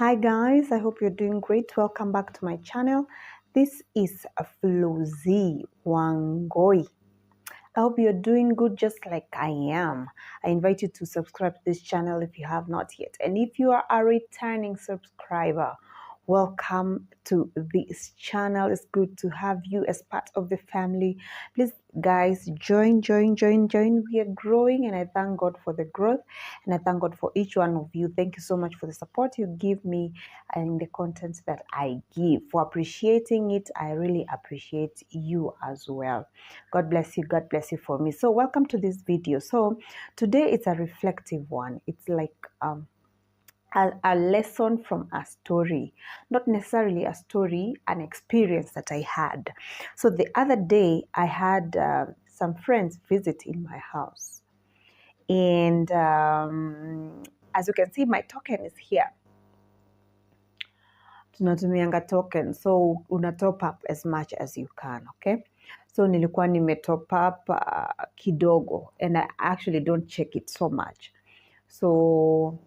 Hi guys, I hope you're doing great. Welcome back to my channel. This is Flozy Wangoi. I hope you're doing good just like I am. I invite you to subscribe to this channel if you have not yet. And if you are a returning subscriber, welcome to this channel. It's good to have you as part of the family. Please, guys, join. We are growing, and I thank God for the growth, and I thank God for each one of you. Thank you so much for the support you give me and the content that I give. For appreciating it, I really appreciate you as well. God bless you. God bless you for me. So welcome to this video. So today it's a reflective one. It's like a lesson from a story, not necessarily a story, an experience that I had. So the other day I had some friends visit in my house, and as you can see, my token is here. Tunatumianga token, so una top up as much as you can, okay? So nilikuwa top up kidogo, and I actually don't check it so much. So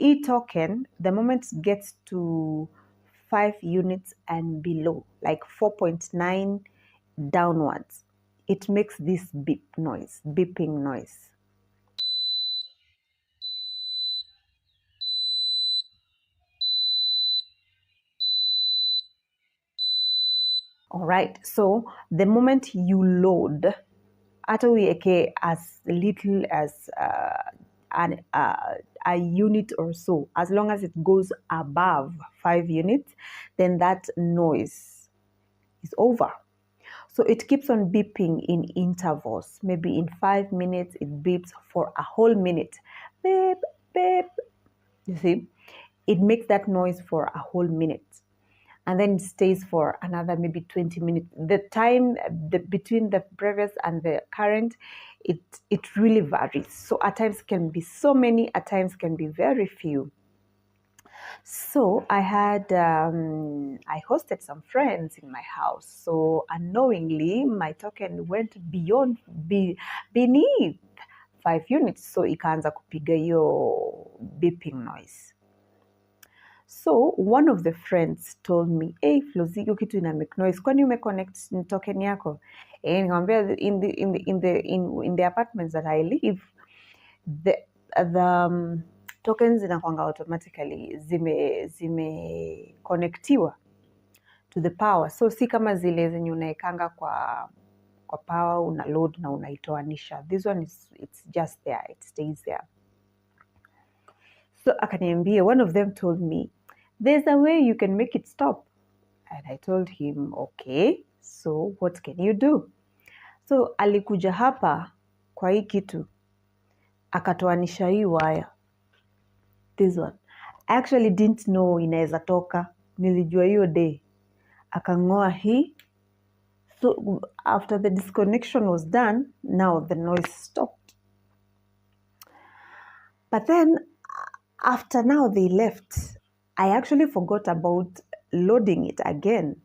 e-token, the moment it gets to 5 units and below, like 4.9 downwards, it makes this beeping noise. All right, so the moment you load, hata uiweke as little as a unit or so, as long as it goes above 5 units, then that noise is over. So it keeps on beeping in intervals. Maybe in 5 minutes, it beeps for a whole minute. Beep, beep. You see, it makes that noise for a whole minute. And then it stays for another maybe 20 minutes. The time between the previous and the current, it really varies. So at times can be so many, at times can be very few. So I hosted some friends in my house. So unknowingly, my token went beneath 5 units. So ikaanza kupiga hiyo beeping noise. So one of the friends told me, hey Flozy, hiyo kitu ina make noise. Kwani umeconnect token yako? Nikamwambia in the apartments that I live, the tokens zinakwanga automatically zime connectiwa to the power. So si kama zile zenye unaekanga kwa power, una load na unaitoanisha. This one it's just there, it stays there. So akaniambia, one of them told me, there's a way you can make it stop. And I told him, okay, so what can you do? So alikuja hapa kwa hii kitu, akatoanisha hii wire. This one. I actually didn't know inaweza toka. Nilijua hiyo day. Akang'oa hii. So after the disconnection was done, now the noise stopped. But then after now they left, I actually forgot about loading it again.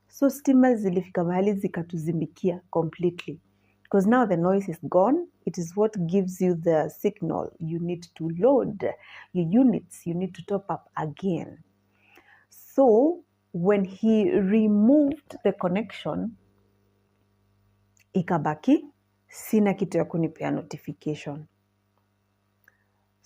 So stima zilifika mahali zikatuzimikia completely. Because now the noise is gone. It is what gives you the signal. You need to load your units. You need to top up again. So when he removed the connection, ikabaki, sina kitu ya kunipea notification.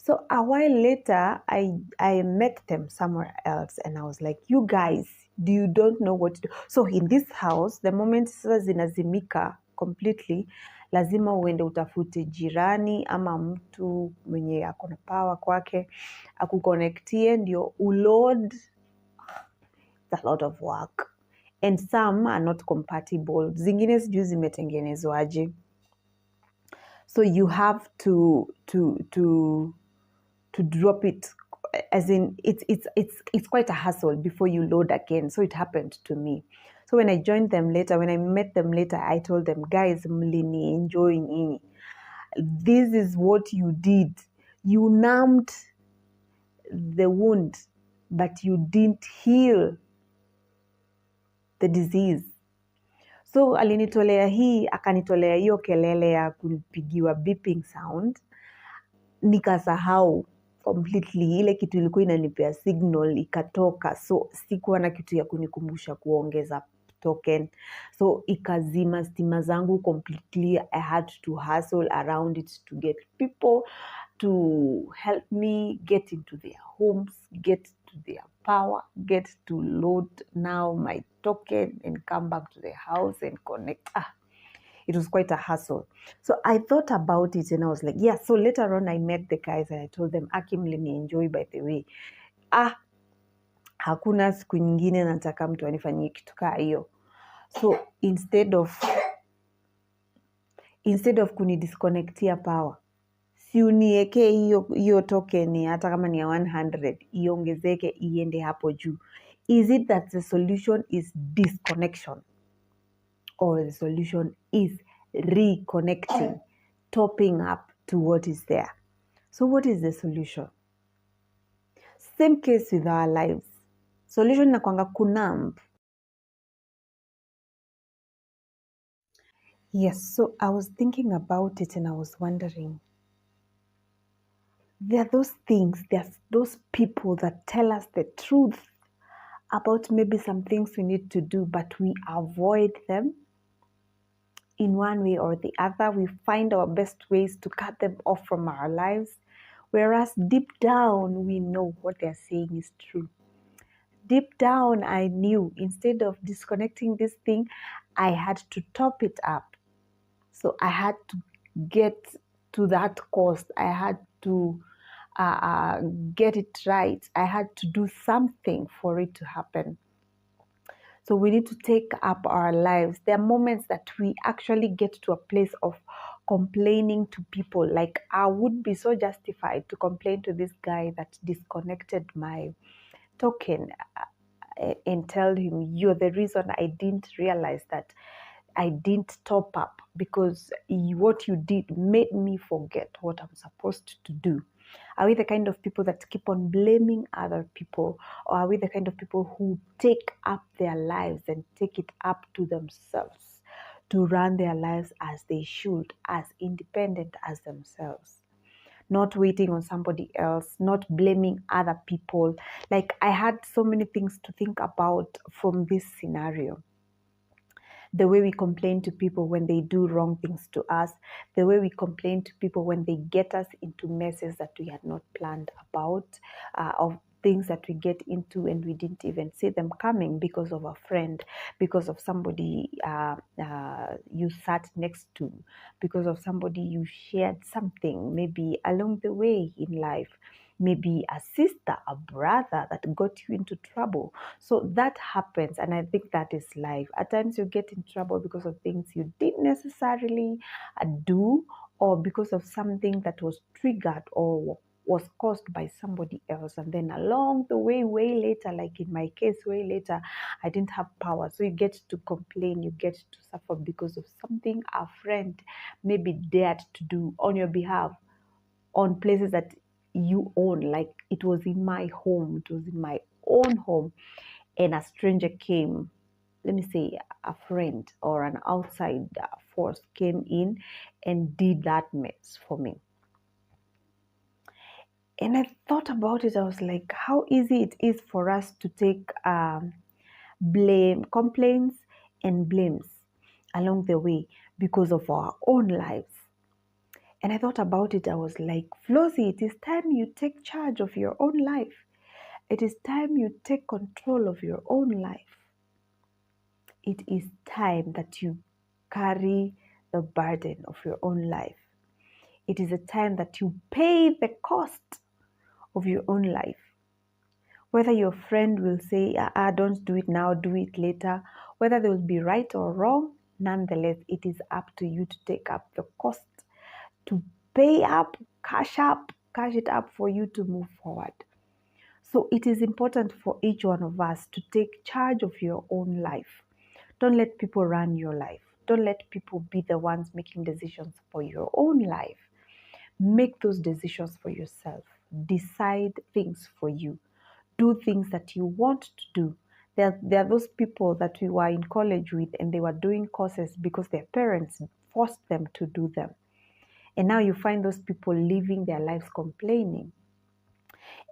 So a while later, I met them somewhere else, and I was like, you guys, you don't know what to do. So in this house, the moment sasa zinazimika completely, lazima uende utafute jirani ama mtu mwenye akona power kwake, akuconnectie ndio uload. It's a lot of work. And some are not compatible. Zingine sijui zimetengenezwaje. So you have to drop it, as in it's quite a hassle before you load again. So it happened to me. So when I joined them later, when I met them later, I told them, guys, mlini enjoying ini. This is what you did. You numbed the wound, but you didn't heal the disease. So alinitolea hii, akanitolea hiyo kelele ya kupigiwa beeping sound. Nikasahau completely. Ile kitu ilikuwa inanipea signal ikatoka, so sikuwa na kitu ya kunikumbusha kuongeza token, so ikazima stima zangu completely. I had to hustle around it to get people to help me get into their homes, get to their power, get to load now my token and come back to the house and connect. It was quite a hustle. So I thought about it and I was like, yeah. So later on I met the guys and I told them, Akim, let me enjoy, by the way. Hakuna siku nyingine nataka mtu anifanyie kitu kaa hiyo. So instead of kunidisconnectia power, si unieke hiyo token hata kama ni ya 100 iongezeke iende hapo juu. Is it that the solution is disconnection, or the solution is reconnecting, topping up to what is there? So what is the solution? Same case with our lives. Solution inakwanga kunamp. Yes, so I was thinking about it and I was wondering, there are those things, there's those people that tell us the truth about maybe some things we need to do, but we avoid them in one way or the other. We find our best ways to cut them off from our lives, whereas deep down we know what they're saying is true. Deep down I knew, instead of disconnecting this thing, I had to top it up. So I had to get to that cost. I had to get it right. I had to do something for it to happen. So we need to take up our lives. There are moments that we actually get to a place of complaining to people. Like, I would be so justified to complain to this guy that disconnected my token and tell him, you're the reason I didn't realize that I didn't top up, because what you did made me forget what I'm supposed to do. Are we the kind of people that keep on blaming other people, or are we the kind of people who take up their lives and take it up to themselves to run their lives as they should, as independent as themselves? Not waiting on somebody else, not blaming other people. Like, I had so many things to think about from this scenario. The way we complain to people when they do wrong things to us, the way we complain to people when they get us into messes that we had not planned about, of things that we get into and we didn't even see them coming, because of a friend, because of somebody you sat next to, because of somebody you shared something maybe along the way in life, maybe a sister, a brother that got you into trouble. So that happens, and I think that is life. At times you get in trouble because of things you didn't necessarily do, or because of something that was triggered or was caused by somebody else. And then along the way, way later, like in my case, way later, I didn't have power. So you get to complain, you get to suffer because of something a friend maybe dared to do on your behalf, on places that you own. Like, it was in my home, it was in my own home, and a stranger came, let me say a friend or an outside force came in and did that mess for me. And I thought about it. I was like, how easy it is for us to take blame, complaints and blames along the way because of our own lives. And I thought about it. I was like, Flossie, it is time you take charge of your own life. It is time you take control of your own life. It is time that you carry the burden of your own life. It is a time that you pay the cost of your own life. Whether your friend will say, don't do it now, do it later, whether they will be right or wrong, nonetheless, it is up to you to take up the cost, to pay up, cash it up for you to move forward. So it is important for each one of us to take charge of your own life. Don't let people run your life. Don't let people be the ones making decisions for your own life. Make those decisions for yourself. Decide things for you. Do things that you want to do. There are those people that we were in college with, and they were doing courses because their parents forced them to do them. And now you find those people living their lives complaining.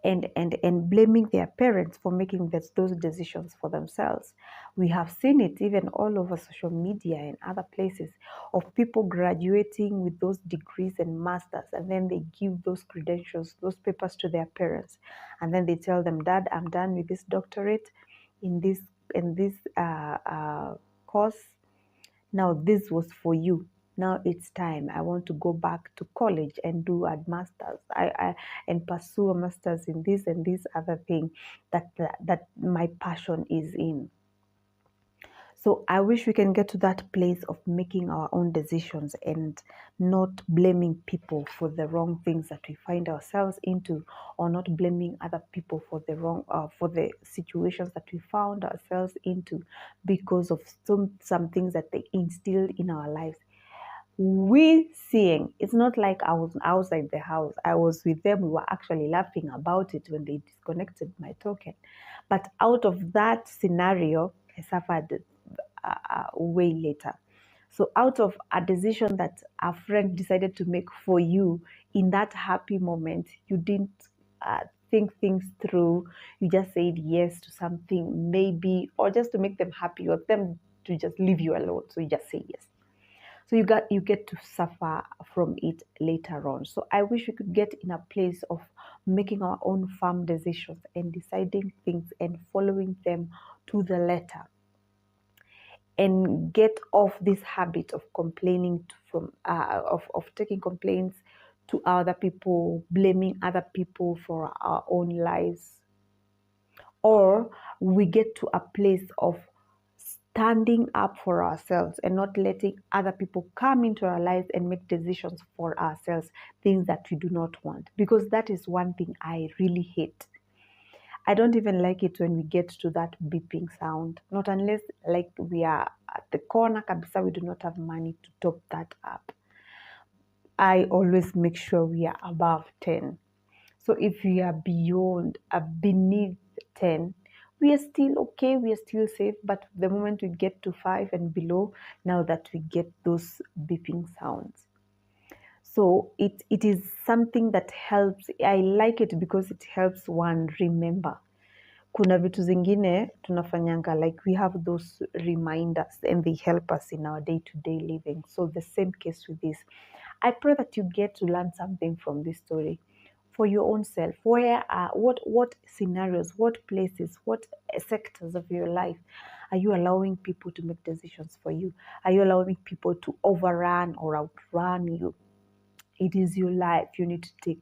and blaming their parents for making those decisions for themselves. We have seen it even all over social media and other places of people graduating with those degrees and masters, and then they give those credentials, those papers to their parents, and then they tell them, Dad, I'm done with this doctorate in this course. Now this was for you. Now it's time. I want to go back to college and do a master's. And pursue a master's in this and this other thing that my passion is in. So I wish we can get to that place of making our own decisions and not blaming people for the wrong things that we find ourselves into, or not blaming other people for for the situations that we found ourselves into because of some things that they instilled in our lives. We seeing, it's not like I was outside the house. I was with them. We were actually laughing about it when they disconnected my token. But out of that scenario, I suffered way later. So out of a decision that a friend decided to make for you in that happy moment, you didn't think things through. You just said yes to something, maybe, or just to make them happy, or them to just leave you alone. So you just say yes. So you get to suffer from it later on. So I wish we could get in a place of making our own firm decisions and deciding things and following them to the letter, and get off this habit of complaining of taking complaints to other people, blaming other people for our own lives. Or we get to a place of standing up for ourselves and not letting other people come into our lives and make decisions for ourselves, things that we do not want. Because that is one thing I really hate. I don't even like it when we get to that beeping sound. Not unless like we are at the corner kabisa, we do not have money to top that up. I always make sure we are above 10. So if we are beneath 10, we are still okay, we are still safe. But the moment we get to 5 and below, now that we get those beeping sounds. So it is something that helps. I like it because it helps one remember. Kuna vitu zingine tunafanyanga, like we have those reminders and they help us in our day-to-day living. So the same case with this. I pray that you get to learn something from this story for your own self. What scenarios, what places, what sectors of your life are you allowing people to make decisions for you? Are you allowing people to overrun or outrun you? It is your life. You need to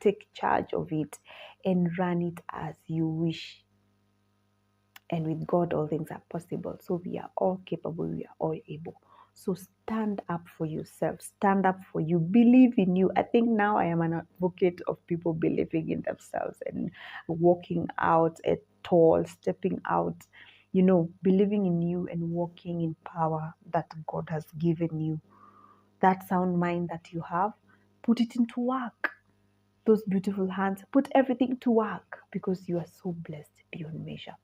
take charge of it and run it as you wish. And with God, all things are possible. So we are all capable, we are all able. So stand up for yourself, stand up for you, believe in you. I think now I am an advocate of people believing in themselves and walking out at all, stepping out, believing in you and walking in power that God has given you. That sound mind that you have, put it into work. Those beautiful hands, put everything to work, because you are so blessed beyond measure.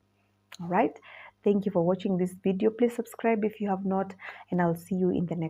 All right. Thank you for watching this video. Please subscribe if you have not, and I'll see you in the next.